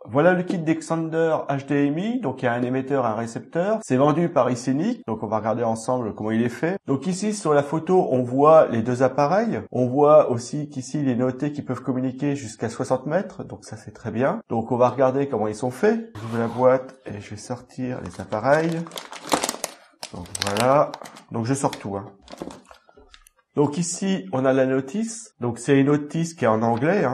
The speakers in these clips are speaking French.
Voilà le kit d'Exander HDMI, donc il y a un émetteur, un récepteur. C'est vendu par Icenic, donc on va regarder ensemble comment il est fait. Donc ici sur la photo, on voit les deux appareils. On voit aussi qu'ici il est noté qu'ils peuvent communiquer jusqu'à 60 mètres, donc ça c'est très bien. Donc on va regarder comment ils sont faits. J'ouvre la boîte et je vais sortir les appareils. Donc voilà, donc je sors tout. Donc ici on a la notice, donc c'est une notice qui est en anglais,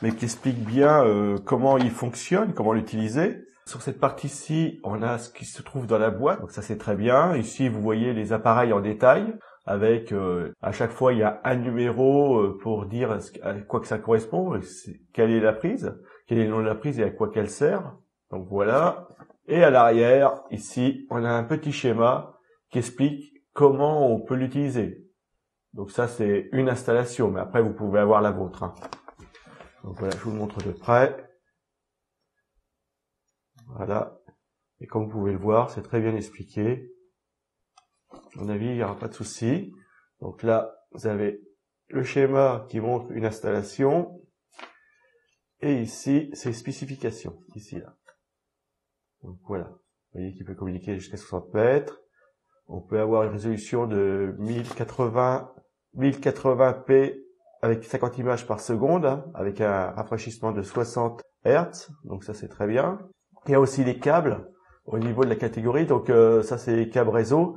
mais qui explique bien comment il fonctionne, comment l'utiliser. Sur cette partie-ci, on a ce qui se trouve dans la boîte, donc ça c'est très bien. Ici, vous voyez les appareils en détail, avec à chaque fois il y a un numéro pour dire à quoi que ça correspond, quelle est la prise, quel est le nom de la prise et à quoi qu'elle sert. Donc voilà. Et à l'arrière, ici, on a un petit schéma qui explique comment on peut l'utiliser. Donc ça c'est une installation, mais après vous pouvez avoir la vôtre. Donc voilà, je vous le montre de près. Voilà. Et comme vous pouvez le voir, c'est très bien expliqué. À mon avis, il n'y aura pas de souci. Donc là, vous avez le schéma qui montre une installation. Et ici, c'est les spécifications. Ici, là. Donc voilà. Vous voyez qu'il peut communiquer jusqu'à 60 mètres. On peut avoir une résolution de 1080p avec 50 images par seconde, avec un rafraîchissement de 60 Hz, donc ça c'est très bien. Il y a aussi les câbles au niveau de la catégorie, donc ça c'est les câbles réseau,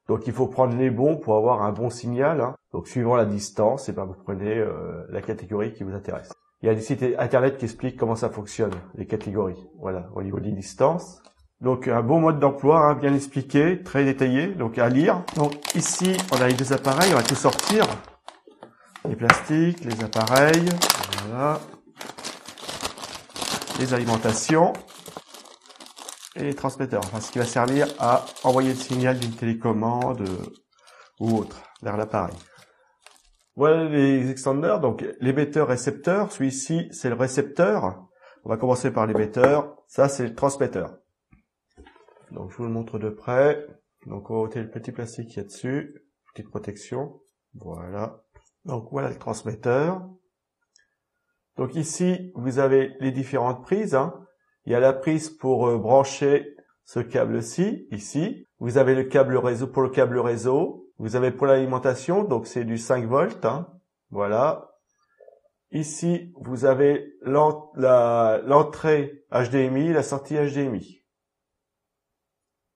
donc il faut prendre les bons pour avoir un bon signal. Donc suivant la distance, et ben vous prenez la catégorie qui vous intéresse. Il y a des sites internet qui expliquent comment ça fonctionne, les catégories, voilà, au niveau des distances. Donc un bon mode d'emploi, bien expliqué, très détaillé, donc à lire. Donc ici on a les deux appareils, on va tout sortir. Les plastiques, les appareils, voilà, les alimentations et les transmetteurs, enfin ce qui va servir à envoyer le signal d'une télécommande ou autre vers l'appareil. Voilà les extenders, donc l'émetteur-récepteur, celui-ci c'est le récepteur. On va commencer par l'émetteur, ça c'est le transmetteur. Donc je vous le montre de près. Donc on va ôter le petit plastique qu'il y a dessus, petite protection, voilà. Donc voilà le transmetteur. Donc ici, vous avez les différentes prises. Il y a la prise pour brancher ce câble-ci, ici. Vous avez le câble réseau pour le câble réseau. Vous avez pour l'alimentation, donc c'est du 5 volts. Voilà. Ici, vous avez l'entrée HDMI, la sortie HDMI.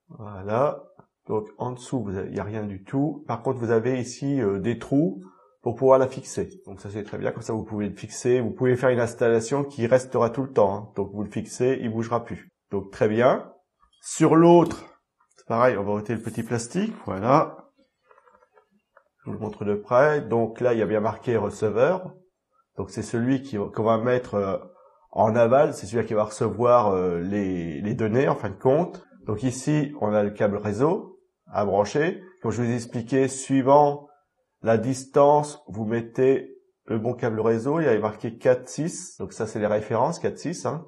Voilà. Donc en dessous, il n'y a rien du tout. Par contre, vous avez ici des trous pour pouvoir la fixer. Donc ça c'est très bien, comme ça vous pouvez le fixer, vous pouvez faire une installation qui restera tout le temps. Donc vous le fixez, il bougera plus. Donc très bien. Sur l'autre, c'est pareil, on va ôter le petit plastique, voilà. Je vous le montre de près. Donc là, il y a bien marqué receveur. Donc c'est celui qu'on va mettre en aval, c'est celui qui va recevoir les données en fin de compte. Donc ici, on a le câble réseau à brancher. Comme je vous ai expliqué, suivant la distance, vous mettez le bon câble réseau, il y avait marqué 4,6, donc ça c'est les références, 4,6.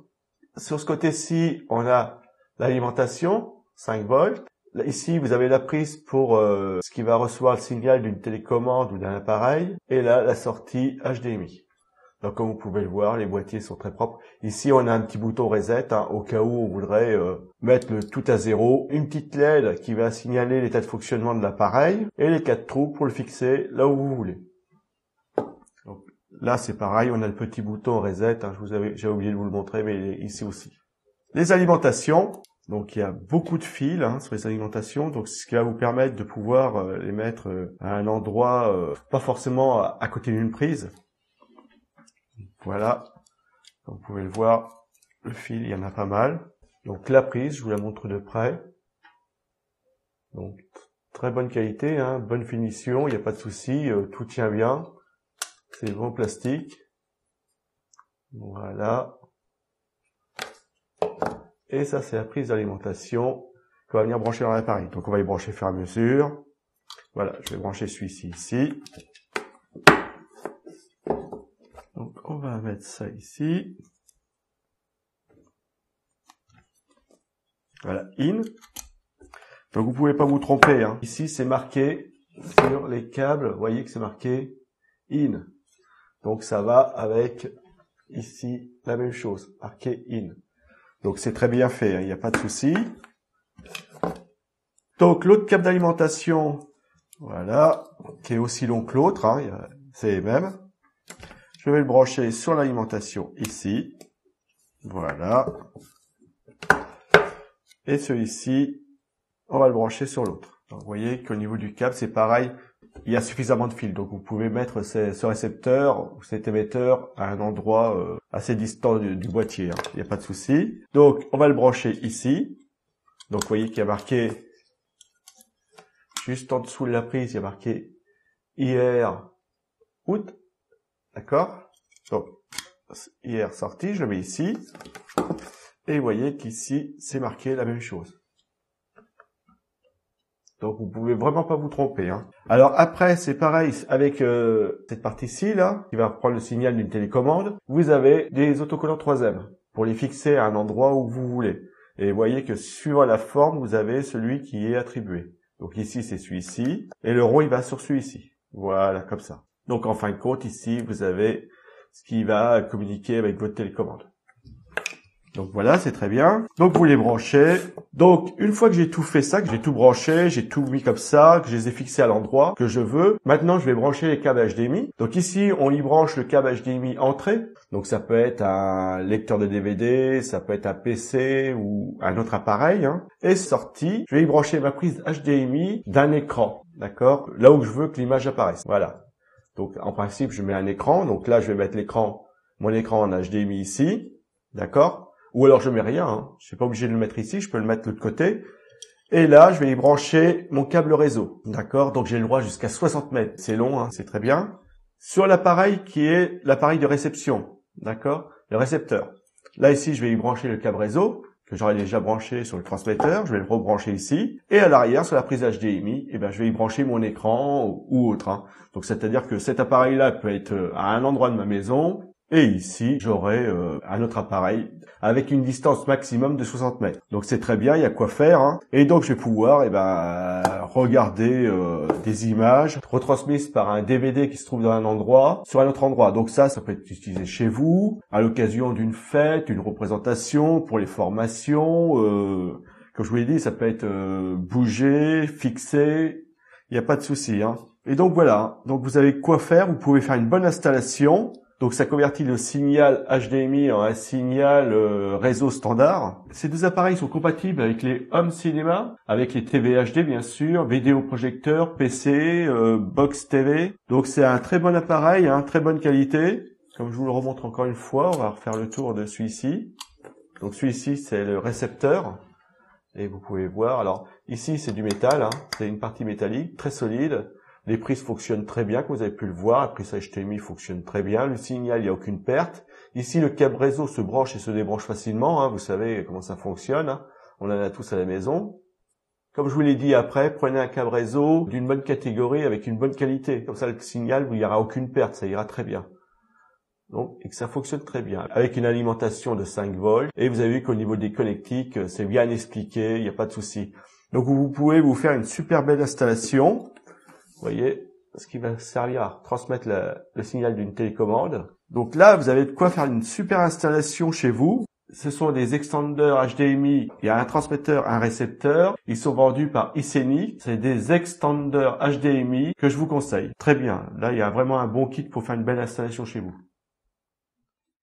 Sur ce côté-ci, on a l'alimentation, 5 volts. Là, ici, vous avez la prise pour ce qui va recevoir le signal d'une télécommande ou d'un appareil, et là, la sortie HDMI. Donc comme vous pouvez le voir, les boîtiers sont très propres. Ici, on a un petit bouton reset, au cas où on voudrait mettre le tout à zéro. Une petite LED qui va signaler l'état de fonctionnement de l'appareil. Et les 4 trous pour le fixer là où vous voulez. Donc, là, c'est pareil, on a le petit bouton reset. J'ai oublié de vous le montrer, mais il est ici aussi. Les alimentations. Donc il y a beaucoup de fils sur les alimentations. Donc c'est ce qui va vous permettre de pouvoir les mettre à un endroit, pas forcément à côté d'une prise. Voilà, comme vous pouvez le voir, le fil, il y en a pas mal. Donc la prise, je vous la montre de près. Donc très bonne qualité, bonne finition, il n'y a pas de souci, tout tient bien. C'est bon plastique. Voilà. Et ça, c'est la prise d'alimentation qu'on va venir brancher dans l'appareil. Donc on va y brancher au fur et à mesure. Voilà, je vais brancher celui-ci ici. Donc on va mettre ça ici. Voilà, in. Donc vous pouvez pas vous tromper. Ici c'est marqué sur les câbles, vous voyez que c'est marqué in. Donc ça va avec ici la même chose, marqué in. Donc c'est très bien fait, hein, il n'y a pas de souci. Donc l'autre câble d'alimentation, voilà, qui est aussi long que l'autre, hein, c'est les mêmes. Je vais le brancher sur l'alimentation ici. Voilà. Et celui-ci, on va le brancher sur l'autre. Donc vous voyez qu'au niveau du câble, c'est pareil. Il y a suffisamment de fils, donc vous pouvez mettre ce récepteur ou cet émetteur à un endroit assez distant du boîtier. Hein. Il n'y a pas de souci. Donc on va le brancher ici. Donc vous voyez qu'il y a marqué, juste en dessous de la prise, il y a marqué IR out. D'accord? Donc IR sorti, je le mets ici. Et vous voyez qu'ici, c'est marqué la même chose. Donc vous pouvez vraiment pas vous tromper. Hein. Alors après, c'est pareil avec cette partie-ci, là, qui va prendre le signal d'une télécommande. Vous avez des autocollants 3M pour les fixer à un endroit où vous voulez. Et vous voyez que suivant la forme, vous avez celui qui est attribué. Donc ici, c'est celui-ci. Et le rond, il va sur celui-ci. Voilà, comme ça. Donc en fin de compte, ici, vous avez ce qui va communiquer avec votre télécommande. Donc voilà, c'est très bien. Donc vous les branchez. Donc une fois que j'ai tout fait ça, que j'ai tout branché, j'ai tout mis comme ça, que je les ai fixés à l'endroit que je veux, maintenant je vais brancher les câbles HDMI. Donc ici, on y branche le câble HDMI entrée. Donc ça peut être un lecteur de DVD, ça peut être un PC ou un autre appareil. Hein. Et sortie, je vais y brancher ma prise HDMI d'un écran. D'accord? Là où je veux que l'image apparaisse. Voilà. Donc en principe, je mets un écran. Donc là, je vais mettre mon écran en HDMI ici. D'accord? Ou alors je mets rien, hein. Je suis pas obligé de le mettre ici, je peux le mettre de l'autre côté. Et là, je vais y brancher mon câble réseau. D'accord? Donc j'ai le droit jusqu'à 60 mètres. C'est long, hein, c'est très bien. Sur l'appareil qui est l'appareil de réception. D'accord? Le récepteur. Là ici, je vais y brancher le câble réseau, que j'aurais déjà branché sur le transmetteur. Je vais le rebrancher ici. Et à l'arrière, sur la prise HDMI, eh ben, je vais y brancher mon écran ou autre. Hein. Donc c'est-à-dire que cet appareil-là peut être à un endroit de ma maison. Et ici, j'aurai un autre appareil avec une distance maximum de 60 mètres. Donc c'est très bien, il y a quoi faire. Hein. Et donc je vais pouvoir regarder des images retransmises par un DVD qui se trouve dans un endroit sur un autre endroit. Donc ça peut être utilisé chez vous, à l'occasion d'une fête, d'une représentation, pour les formations. Comme je vous l'ai dit, ça peut être bougé, fixé, il n'y a pas de souci. Hein. Et donc voilà, donc vous avez quoi faire, vous pouvez faire une bonne installation. Donc ça convertit le signal HDMI en un signal réseau standard. Ces deux appareils sont compatibles avec les home cinéma, avec les TV HD bien sûr, vidéoprojecteur, PC, box TV. Donc c'est un très bon appareil, hein, très bonne qualité. Comme je vous le remontre encore une fois, on va refaire le tour de celui-ci. Donc celui-ci c'est le récepteur. Et vous pouvez voir, alors ici c'est du métal, hein, c'est une partie métallique, très solide. Les prises fonctionnent très bien, comme vous avez pu le voir. La prise HDMI fonctionne très bien. Le signal, il n'y a aucune perte. Ici, le câble réseau se branche et se débranche facilement. Hein. Vous savez comment ça fonctionne. Hein. On en a tous à la maison. Comme je vous l'ai dit après, prenez un câble réseau d'une bonne catégorie avec une bonne qualité. Comme ça, le signal, il n'y aura aucune perte. Ça ira très bien. Donc, et que ça fonctionne très bien. Avec une alimentation de 5 volts. Et vous avez vu qu'au niveau des connectiques, c'est bien expliqué. Il n'y a pas de souci. Donc, vous pouvez vous faire une super belle installation. Vous voyez, ce qui va servir à transmettre le signal d'une télécommande. Donc là, vous avez de quoi faire une super installation chez vous. Ce sont des extenders HDMI. Il y a un transmetteur, un récepteur. Ils sont vendus par Iceni. C'est des extenders HDMI que je vous conseille. Très bien. Là, il y a vraiment un bon kit pour faire une belle installation chez vous.